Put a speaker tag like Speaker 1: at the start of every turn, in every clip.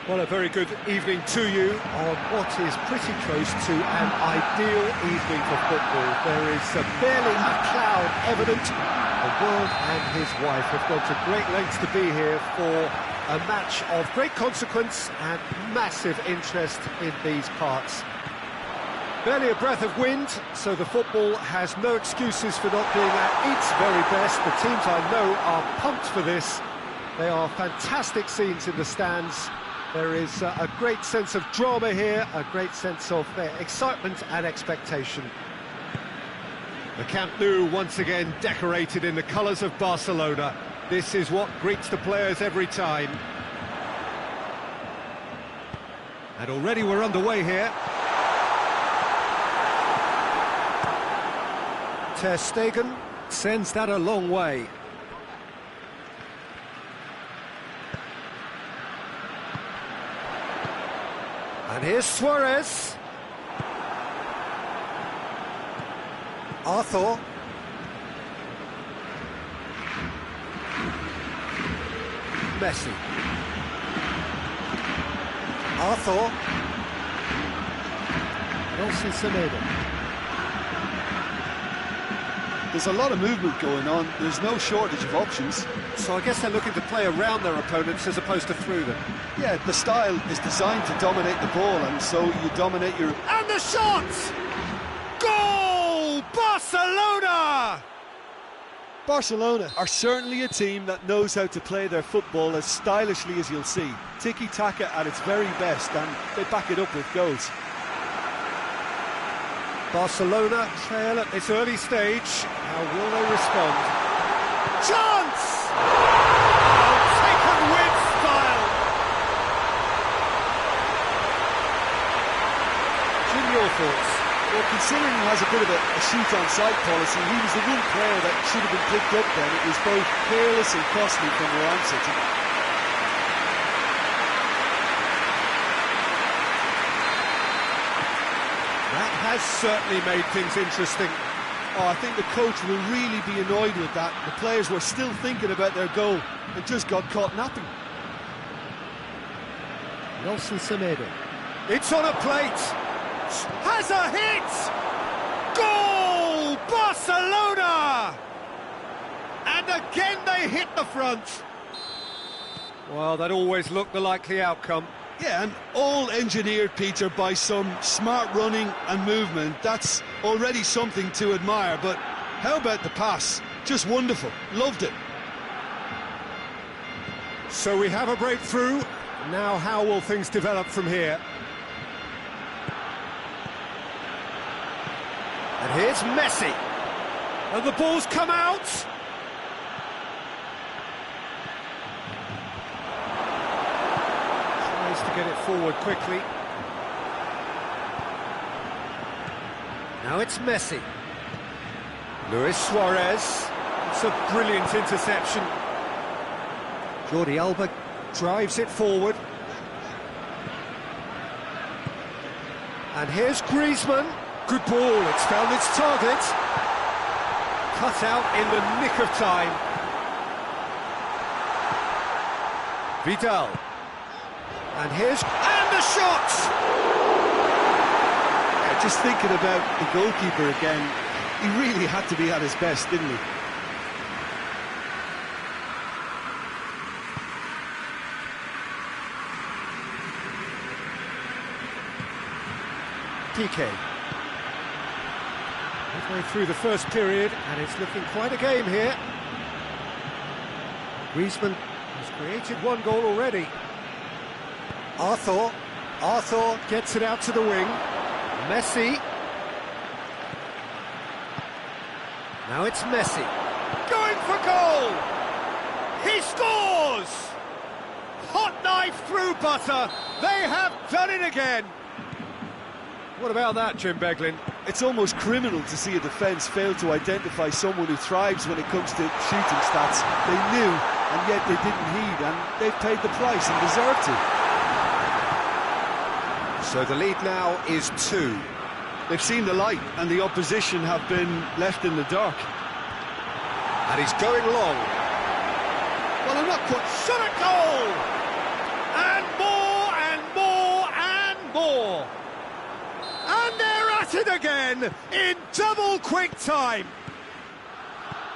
Speaker 1: Well, a very good evening to you on what is pretty close to an ideal evening for football. There is barely a cloud evident. The world and his wife have gone to great lengths to be here for a match of great consequence and massive interest in these parts. Barely a breath of wind, so the football has no excuses for not being at its very best. The teams I know are pumped for this. They are fantastic scenes in the stands. There is a great sense of drama here, a great sense of excitement and expectation. The Camp Nou once again decorated in the colours of Barcelona. This is what greets the players every time. And already we're underway here. Ter Stegen sends that a long way. And here's Suarez. Arthur. Messi. Arthur. Nelson Semedo.
Speaker 2: There's a lot of movement going on. There's no shortage of options.
Speaker 1: So I guess they're looking to play around their opponents as opposed to through them.
Speaker 2: Yeah, the style is designed to dominate the ball, and so you dominate your...
Speaker 1: And the shot! Goal! Barcelona!
Speaker 2: Barcelona are certainly a team that knows how to play their football as stylishly as you'll see. Tiki-taka at its very best, and they back it up with goals.
Speaker 1: Barcelona trail at this early stage. How will they respond? Chance! Oh, taken with style! Jim, your thoughts?
Speaker 2: Well, considering he has a bit of a shoot-on-sight policy, he was the one player that should have been picked up then. It was both careless and costly from Moran City.
Speaker 1: That has certainly made things interesting.
Speaker 2: Oh, I think the coach will really be annoyed with that. The players were still thinking about their goal and just got caught napping.
Speaker 1: Nelson Semedo. It's on a plate. Has a hit. Goal! Barcelona! And again they hit the front. Well, that always looked the likely outcome.
Speaker 2: Yeah, and all engineered, Peter, by some smart running and movement. That's already something to admire, but how about the pass? Just wonderful. Loved it.
Speaker 1: So we have a breakthrough. Now how will things develop from here? And here's Messi. And the ball's come out. To get it forward quickly. Now it's Messi. Luis Suarez. It's a brilliant interception. Jordi Alba drives it forward. And here's Griezmann. Good ball, it's found its target. Cut out in the nick of time. Vidal. And here's... and the shot!
Speaker 2: Yeah, just thinking about the goalkeeper again, he really had to be at his best, didn't he?
Speaker 1: PK. Midway through the first period, and it's looking quite a game here. Griezmann has created one goal already. Arthur gets it out to the wing. Messi. Now it's Messi. Going for goal! He scores! Hot knife through butter. They have done it again. What about that, Jim Beglin?
Speaker 2: It's almost criminal to see a defence fail to identify someone who thrives when it comes to shooting stats. They knew, and yet they didn't heed, and they've paid the price and deserve to.
Speaker 1: So the lead now is 2.
Speaker 2: They've seen the light, and the opposition have been left in the dark.
Speaker 1: And he's going long.
Speaker 2: Well, I'm not quite...
Speaker 1: Shot a goal! And more at it again in double quick time.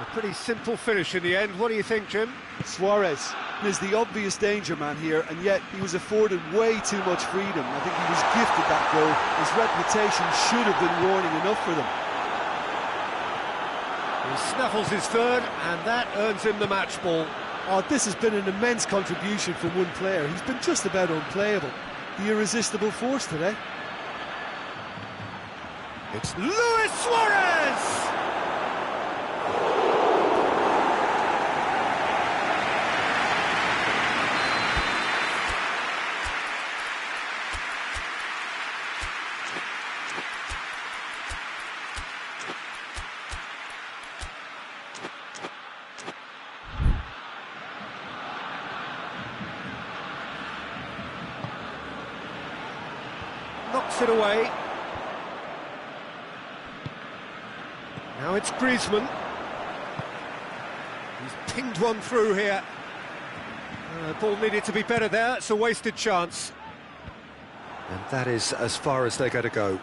Speaker 1: A pretty simple finish in the end. What do you think, Jim?
Speaker 2: Suarez is the obvious danger man here, and yet he was afforded way too much freedom. I think he was gifted that goal. His reputation should have been warning enough for them.
Speaker 1: He snaffles his third, and that earns him the match ball.
Speaker 2: Oh, this has been an immense contribution from one player. He's been just about unplayable. The irresistible force today.
Speaker 1: It's Luis Suarez! Knocks it away. Now it's Griezmann. He's pinged one through here. Ball needed to be better there. It's a wasted chance. And that is as far as they're going to go.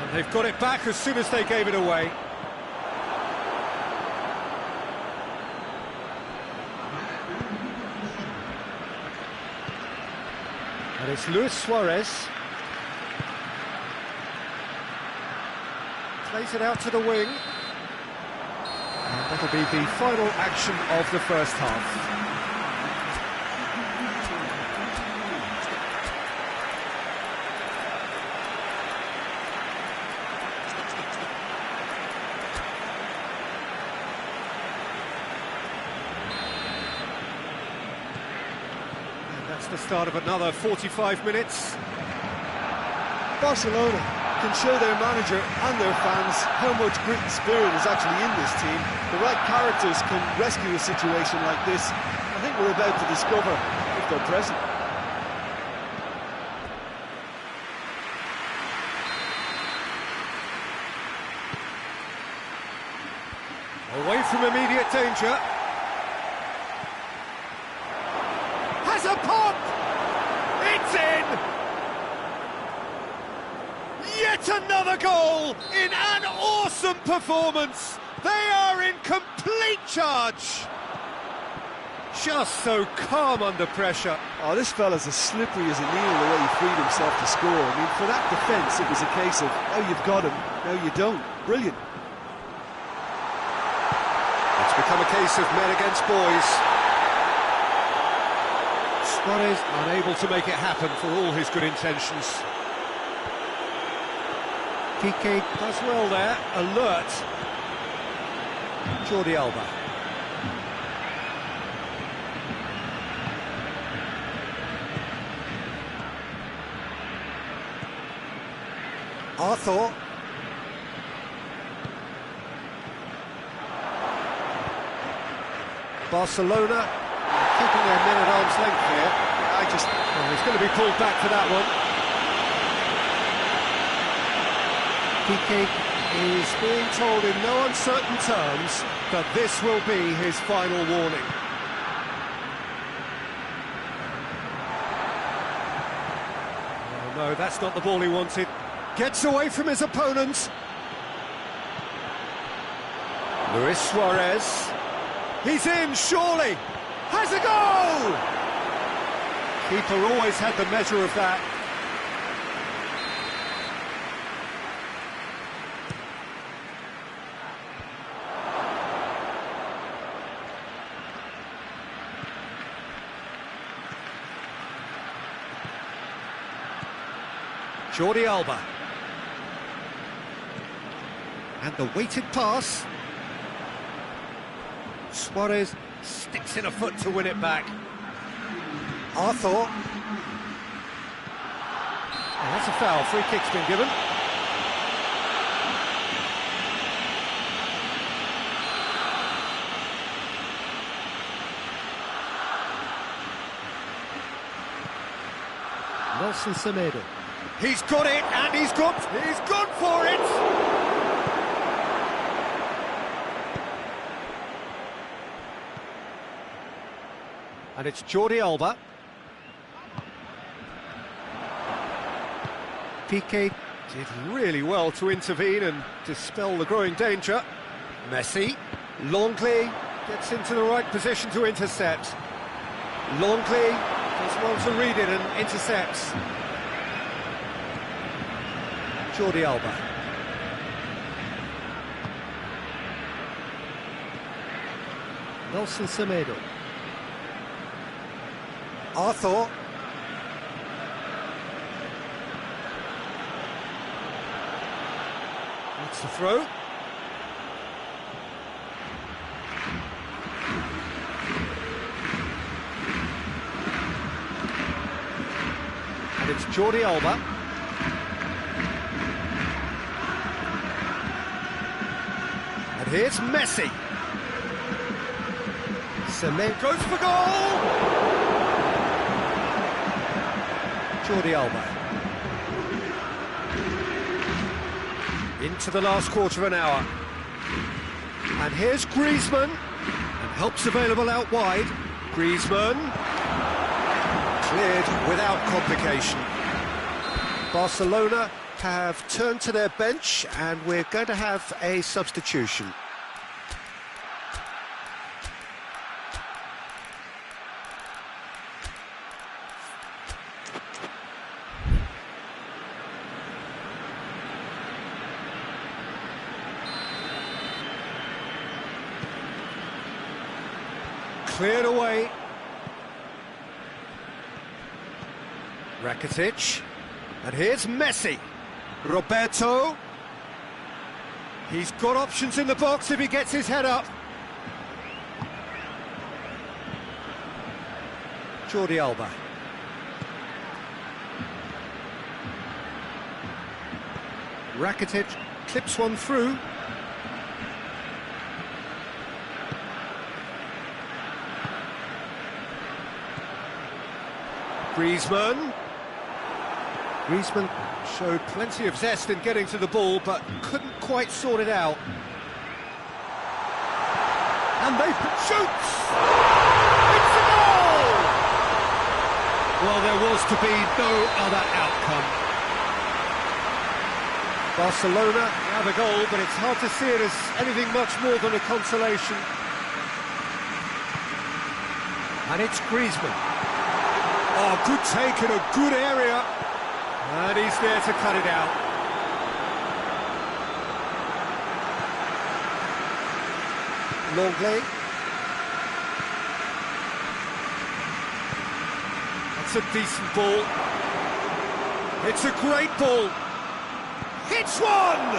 Speaker 1: And they've got it back as soon as they gave it away. And it's Luis Suarez. Plays it out to the wing. And that'll be the final action of the first half. The start of another 45 minutes.
Speaker 2: Barcelona can show their manager and their fans how much grit and spirit is actually in this team. The right characters can rescue a situation like this. I think we're about to discover if they're present.
Speaker 1: Away from immediate danger. Has a pop! It's in! Yet another goal in an awesome performance! They are in complete charge! Just so calm under pressure.
Speaker 2: Oh, this fella's as slippery as a needle the way he freed himself to score. I mean, for that defence, it was a case of, oh, you've got him, no, you don't. Brilliant.
Speaker 1: It's become a case of men against boys. Suarez unable to make it happen for all his good intentions. Piqué does well there, alert. Jordi Alba. Arthur. Barcelona keeping their men at arm's length here. He's going to be pulled back for that one. Piqué is being told in no uncertain terms that this will be his final warning. Oh no, that's not the ball he wanted. Gets away from his opponent. Luis Suarez. He's in, surely. Has a goal! Keeper always had the measure of that. Jordi Alba. And the weighted pass. Suarez sticks in a foot to win it back. Arthur. Oh, that's a foul. Free kick's been given. Nelson Semedo. He's got it, and he's gone for it! And it's Jordi Alba. Piqué did really well to intervene and dispel the growing danger. Messi. Longley gets into the right position to intercept. Longley does well to read it and intercepts. Jordi Alba. Nelson Semedo. Arthur. That's the throw. And it's Jordi Alba. And here's Messi. Semedo goes for goal! Jordi Alba. Into the last quarter of an hour. And here's Griezmann. And help's available out wide. Griezmann. Cleared without complication. Barcelona have turned to their bench and we're going to have a substitution. Cleared away. Rakitic. And here's Messi. Roberto. He's got options in the box if he gets his head up. Jordi Alba. Rakitic clips one through. Griezmann. Griezmann showed plenty of zest in getting to the ball, but couldn't quite sort it out. And they shoots! It's a goal! Well, there was to be no other outcome. Barcelona have a goal, but it's hard to see it as anything much more than a consolation. And it's Griezmann. Oh, good take in a good area. And he's there to cut it out. Longley. That's a decent ball. It's a great ball. Hits one!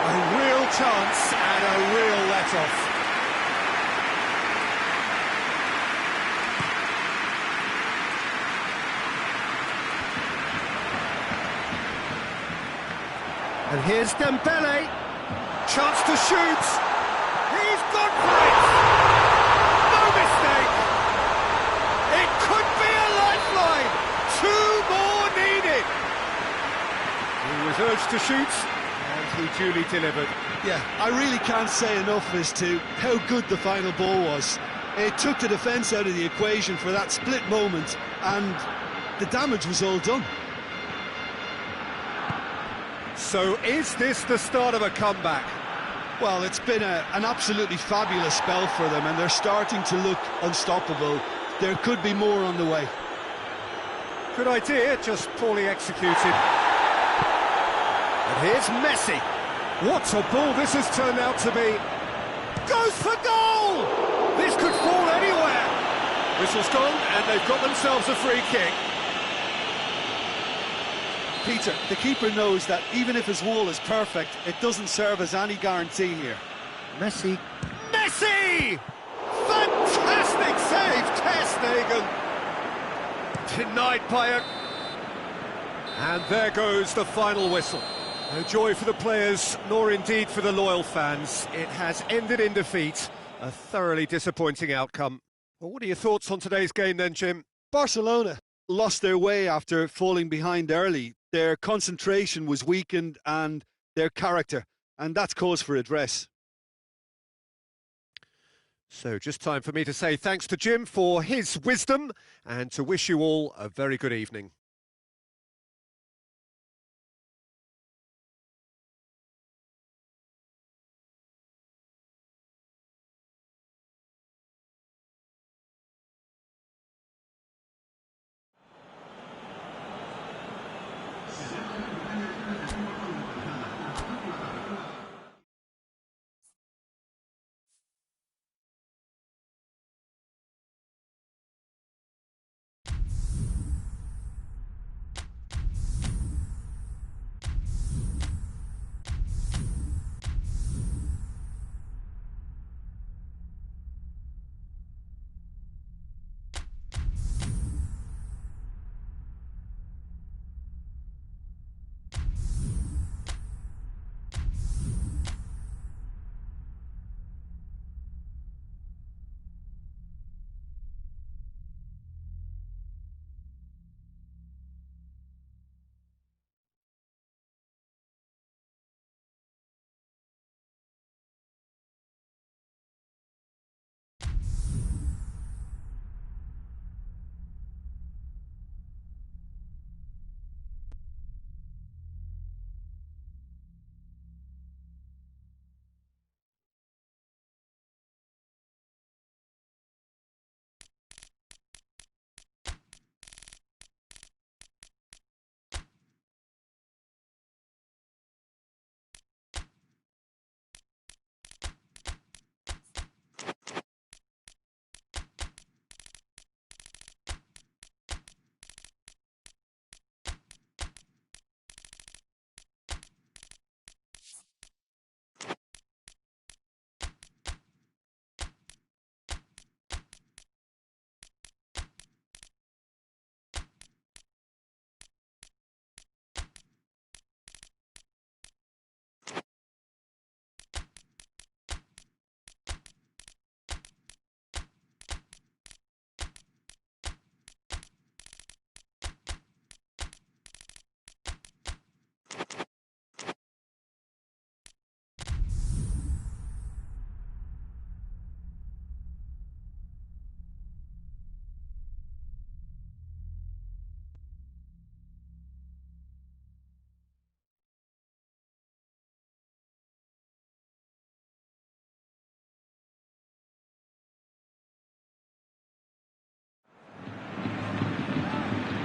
Speaker 1: A real chance and a real let-off. And here's Dembele, chance to shoot, he's gone for it, no mistake, it could be a lifeline, 2 more needed. He was urged to shoot, and he duly delivered.
Speaker 2: Yeah, I really can't say enough as to how good the final ball was. It took the defence out of the equation for that split moment, and the damage was all done.
Speaker 1: So is this the start of a comeback?
Speaker 2: Well, it's been an absolutely fabulous spell for them, and they're starting to look unstoppable. There could be more on the way.
Speaker 1: Good idea, just poorly executed. And here's Messi. What a ball this has turned out to be. Goes for goal! This could fall anywhere. Whistle's gone, and they've got themselves a free kick.
Speaker 2: Peter, the keeper knows that even if his wall is perfect, it doesn't serve as any guarantee here.
Speaker 1: Messi. Messi! Fantastic save, Ter Stegen. Denied by a... And there goes the final whistle. No joy for the players, nor indeed for the loyal fans. It has ended in defeat. A thoroughly disappointing outcome. Well, what are your thoughts on today's game then, Jim?
Speaker 2: Barcelona lost their way after falling behind early. Their concentration was weakened and their character, and that's cause for address.
Speaker 1: So just time for me to say thanks to Jim for his wisdom and to wish you all a very good evening.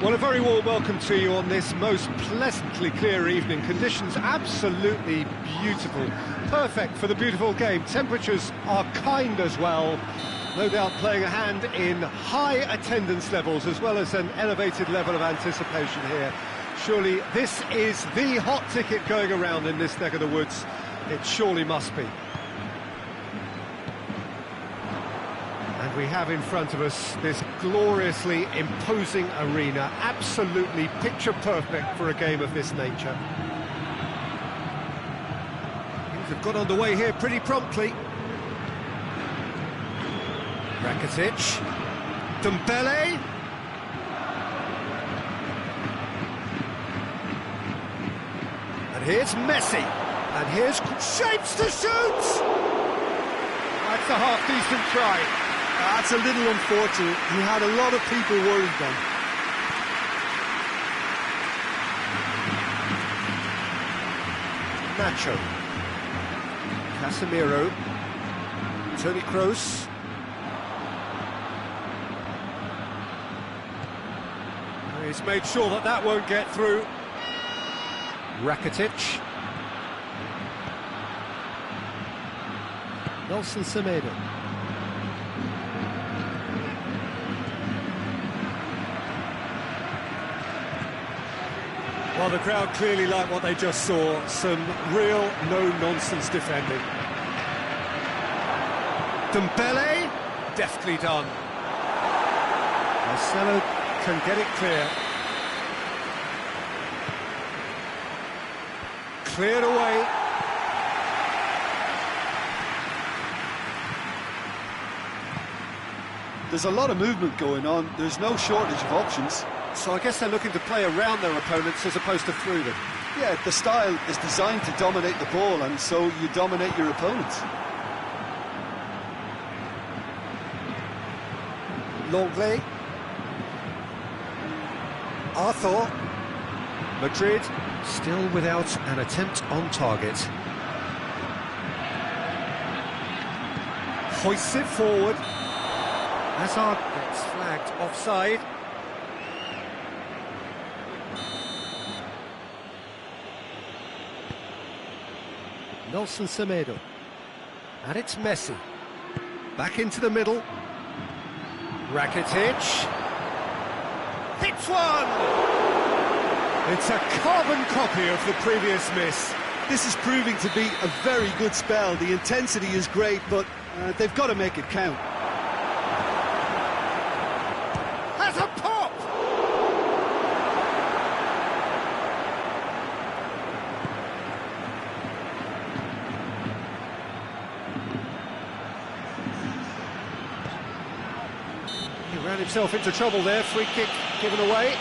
Speaker 1: Well, a very warm welcome to you on this most pleasantly clear evening. Conditions absolutely beautiful. Perfect for the beautiful game. Temperatures are kind as well. No doubt playing a hand in high attendance levels as well as an elevated level of anticipation here. Surely this is the hot ticket going around in this neck of the woods. It surely must be. And we have in front of us this gloriously imposing arena, absolutely picture perfect for a game of this nature. Things have got underway here pretty promptly. Rakitic, Dembele. And here's Messi. And here's shapes to shoot! That's a half-decent try.
Speaker 2: That's a little unfortunate. He had a lot of people worried then.
Speaker 1: Nacho. Casemiro. Toni Kroos. He's made sure that that won't get through. Rakitic. Nelson Semedo.
Speaker 2: Well, the crowd clearly like what they just saw. Some real no-nonsense defending.
Speaker 1: Dembele, deftly done. Marcelo can get it clear. Cleared away.
Speaker 2: There's a lot of movement going on. There's no shortage of options.
Speaker 1: So I guess they're looking to play around their opponents as opposed to through them.
Speaker 2: Yeah, the style is designed to dominate the ball, and so you dominate your opponents.
Speaker 1: Longley. Arthur. Madrid still without an attempt on target. Hoists it forward. Hazard gets flagged offside. Nelson Semedo. And it's Messi. Back into the middle. Rakitic. Hits one! It's a carbon copy of the previous miss.
Speaker 2: This is proving to be a very good spell. The intensity is great, but they've got to make it count.
Speaker 1: Has a pop! He ran himself into trouble there. Free kick given away.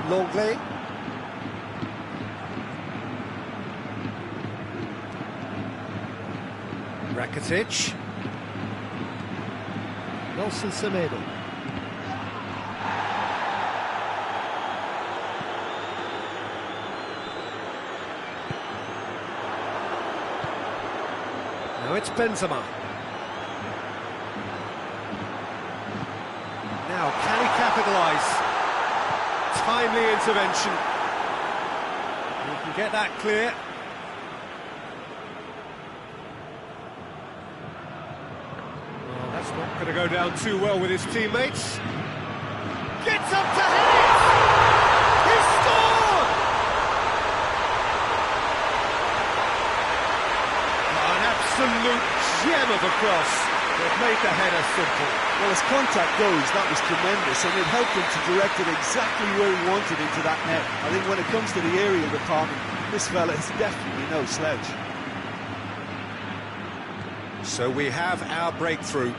Speaker 1: Longley. Rakitic. Nelson Semedo. Now it's Benzema. Now, can he capitalise? Timely intervention. We can get that clear. Well, that's not going to go down too well with his teammates. Gets up to head it! He scored! An absolute gem of a cross. They've made the header simple.
Speaker 2: Well, as contact goes, that was tremendous, and it helped him to direct it exactly where he wanted into that net. I think when it comes to the aerial department, this fella is definitely no slouch.
Speaker 1: So we have our breakthrough.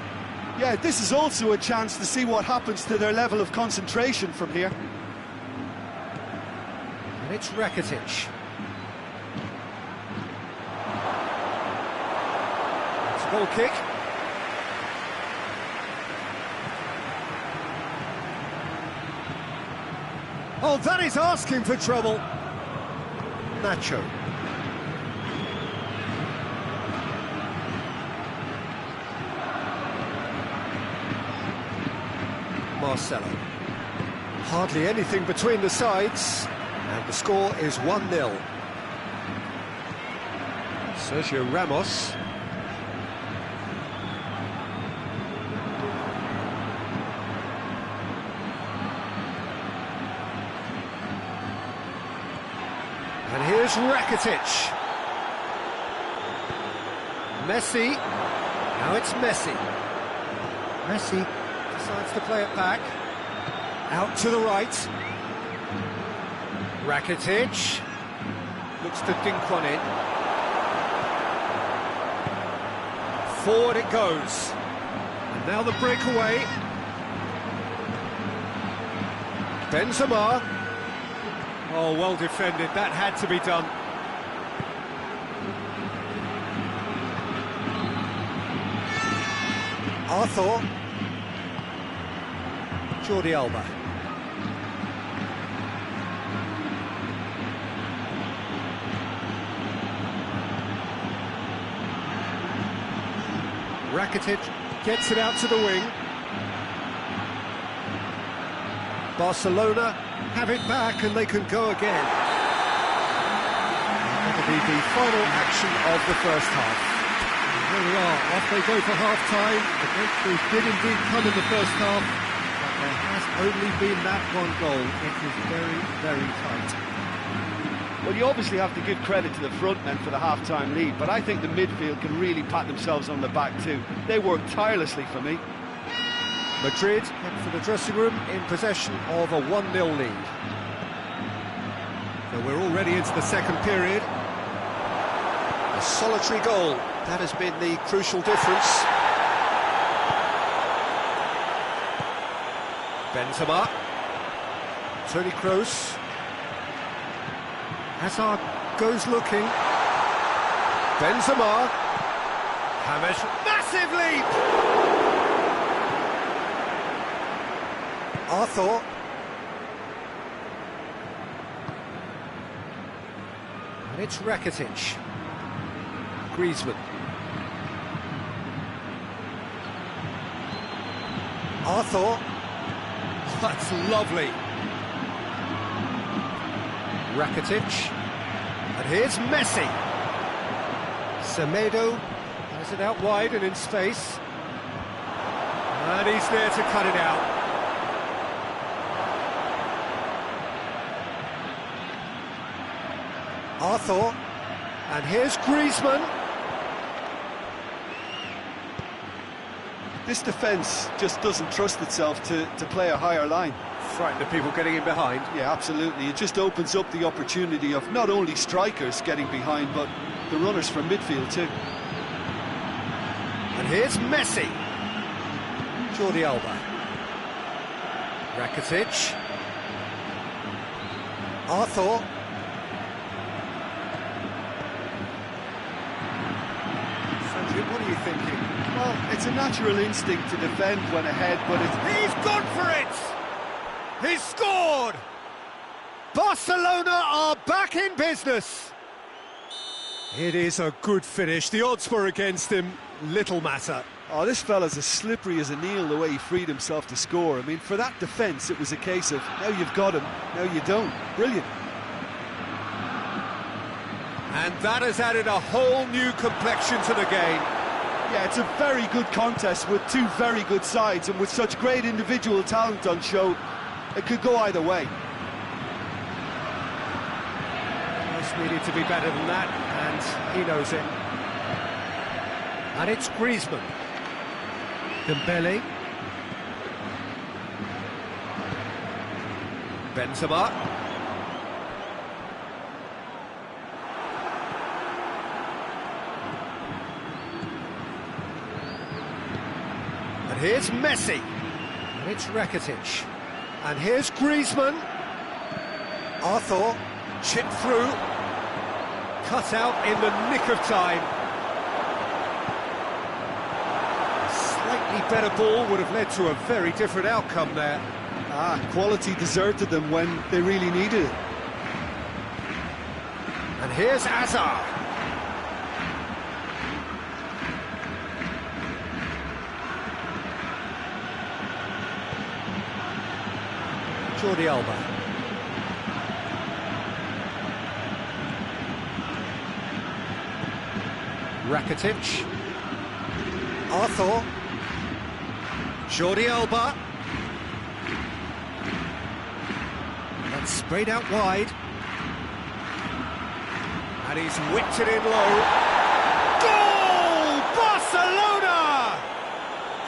Speaker 2: Yeah, this is also a chance to see what happens to their level of concentration from here.
Speaker 1: And it's Rakitic. It's a goal kick. Oh, that is asking for trouble. Nacho. Marcelo. Hardly anything between the sides, and the score is 1-0. Sergio Ramos. And here's Rakitic. Messi. Now it's Messi. Messi decides to play it back. Out to the right. Rakitic. Looks to dink one in. Forward it goes. And now the breakaway. Benzema. Oh, well defended. That had to be done. Arthur. Jordi Alba. Rakitic gets it out to the wing. Barcelona have it back and they can go again. That'll be the final action of the first half. And here we are, off they go for half-time. The breakthrough did indeed come in the first half, but there has only been that one goal. It is very, very tight.
Speaker 2: Well, you obviously have to give credit to the front men for the half-time lead, but I think the midfield can really pat themselves on the back too. They worked tirelessly for me.
Speaker 1: Madrid head for the dressing room in possession of a 1-0 lead. So we're already into the second period. A solitary goal, that has been the crucial difference. Benzema. Toni Kroos. Hazard goes looking. Benzema. James, massive leap! Arthur. And it's Rakitic. Griezmann. Arthur. That's lovely. Rakitic. And here's Messi. Semedo has it out wide and in space. And he's there to cut it out. Arthur. And here's Griezmann.
Speaker 2: This defence just doesn't trust itself to play a higher line.
Speaker 1: Frighten the people getting in behind.
Speaker 2: Yeah, absolutely. It just opens up the opportunity of not only strikers getting behind, but the runners from midfield too.
Speaker 1: And here's Messi. Jordi Alba. Rakitic. Arthur. Sanjay, what are you thinking?
Speaker 2: Well, it's a natural instinct to defend when ahead, but
Speaker 1: He's gone for it! He's scored! Barcelona are back in business! It is a good finish. The odds were against him. Little matter.
Speaker 2: oh, this fella's as slippery as an eel the way he freed himself to score. I mean, for that defence, it was a case of, now you've got him, now you don't. Brilliant.
Speaker 1: And that has added a whole new complexion to the game.
Speaker 2: Yeah, it's a very good contest with two very good sides, and with such great individual talent on show, it could go either way.
Speaker 1: Most needed to be better than that, and he knows it. And it's Griezmann. Dembele. Benzema. And here's Messi. And it's Rakitic. And here's Griezmann. Arthur. Chipped through. Cut out in the nick of time. Slightly better ball would have led to a very different outcome there.
Speaker 2: Quality deserted them when they really needed it.
Speaker 1: And here's Hazard. Jordi Alba. Rakitic. Arthur. Jordi Alba. That's sprayed out wide. And he's whipped it in low. Goal! Barcelona!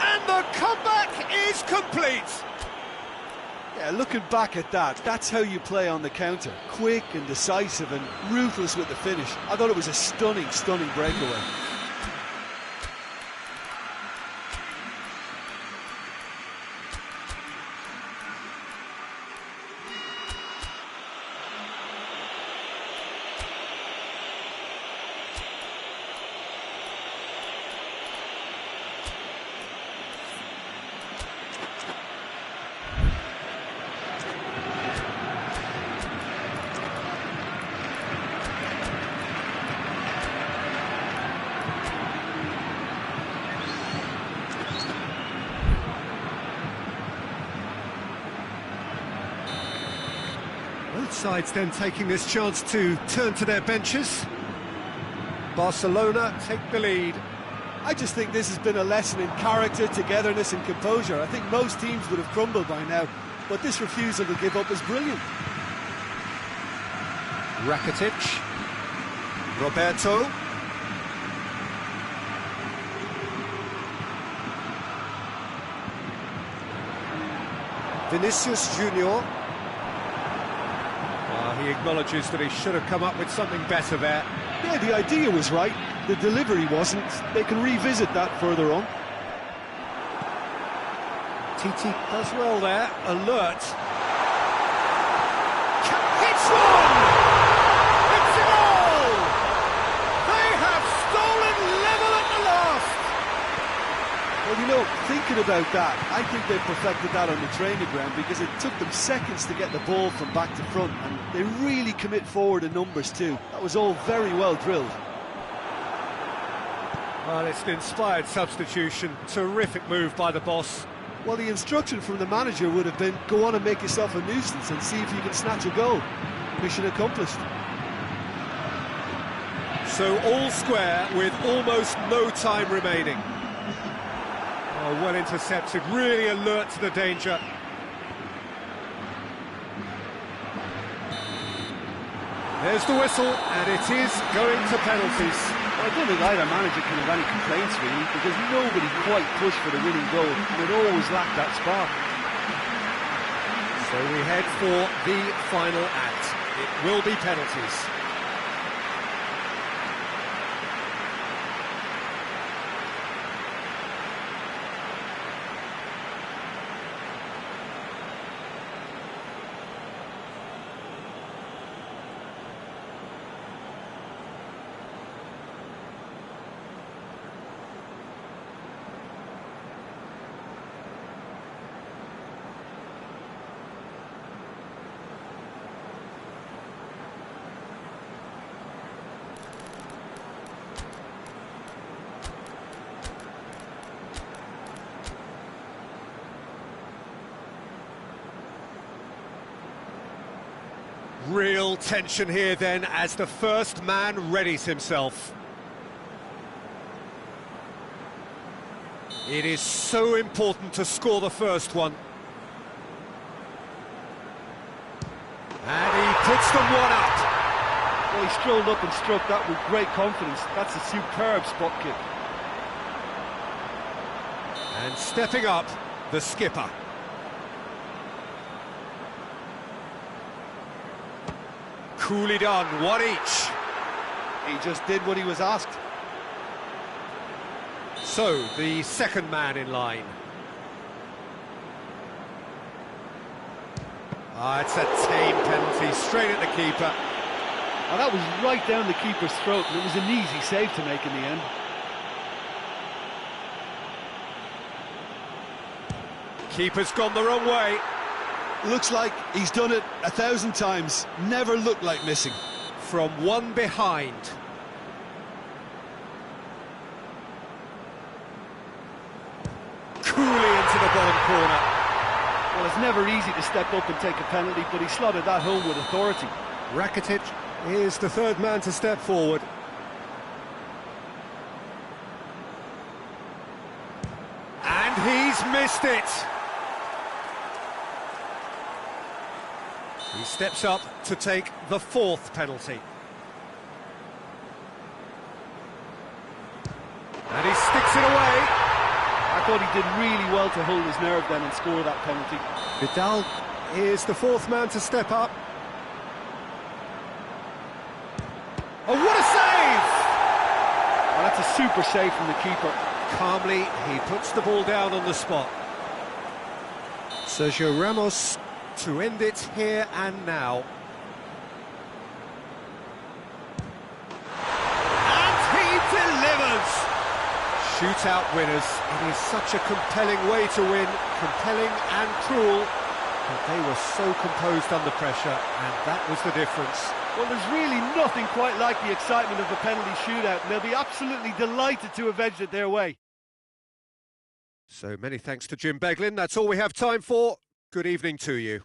Speaker 1: And the comeback is complete.
Speaker 2: Yeah, looking back at that, that's how you play on the counter. Quick and decisive and ruthless with the finish. I thought it was a stunning, stunning breakaway.
Speaker 1: Both sides then taking this chance to turn to their benches. Barcelona take the lead.
Speaker 2: I just think this has been a lesson in character, togetherness and composure. I think most teams would have crumbled by now, but this refusal to give up is brilliant.
Speaker 1: Rakitic. Roberto. Vinicius Junior. He acknowledges that he should have come up with something better there.
Speaker 2: Yeah, the idea was right, the delivery wasn't. They can revisit that further on.
Speaker 1: Titi does well there, alert.
Speaker 2: about that. I think they perfected that on the training ground because it took them seconds to get the ball from back to front, and they really commit forward in numbers too. That was all very well drilled.
Speaker 1: Well, it's an inspired substitution. Terrific move by the boss.
Speaker 2: Well, the instruction from the manager would have been, go on and make yourself a nuisance and see if you can snatch a goal. Mission accomplished.
Speaker 1: So all square with almost no time remaining. Oh, well intercepted, really alert to the danger. There's the whistle, and it is going to penalties.
Speaker 2: Well, I don't think either manager can have any complaints, really, because nobody quite pushed for the winning goal, and it always lacked that spark.
Speaker 1: So we head for the final act. It will be penalties. Real tension here then as the first man readies himself. It is so important to score the first one. And he puts them one up.
Speaker 2: Well, he strolled up and struck that with great confidence. That's a superb spot kick.
Speaker 1: And stepping up, the skipper. Coolly done, one each.
Speaker 2: He just did what he was asked.
Speaker 1: So, the second man in line. It's a tame penalty, straight at the keeper.
Speaker 2: And that was right down the keeper's throat, and it was an easy save to make in the end.
Speaker 1: Keeper's gone the wrong way.
Speaker 2: Looks like he's done it 1,000 times. Never looked like missing.
Speaker 1: From one behind. Coolly into the bottom corner.
Speaker 2: Well, it's never easy to step up and take a penalty, but he slotted that home with authority.
Speaker 1: Rakitic is the third man to step forward. And he's missed it. He steps up to take the fourth penalty. And he sticks it away.
Speaker 2: I thought he did really well to hold his nerve then and score that penalty.
Speaker 1: Vidal is the fourth man to step up. Oh, what a save!
Speaker 2: Well, that's a super save from the keeper.
Speaker 1: Calmly, he puts the ball down on the spot. Sergio Ramos to end it here and now. And he delivers! Shootout winners. It is such a compelling way to win, compelling and cruel, but they were so composed under pressure, and that was the difference.
Speaker 2: Well, there's really nothing quite like the excitement of a penalty shootout, and they'll be absolutely delighted to have edged it their way.
Speaker 1: So many thanks to Jim Beglin. That's all we have time for. Good evening to you.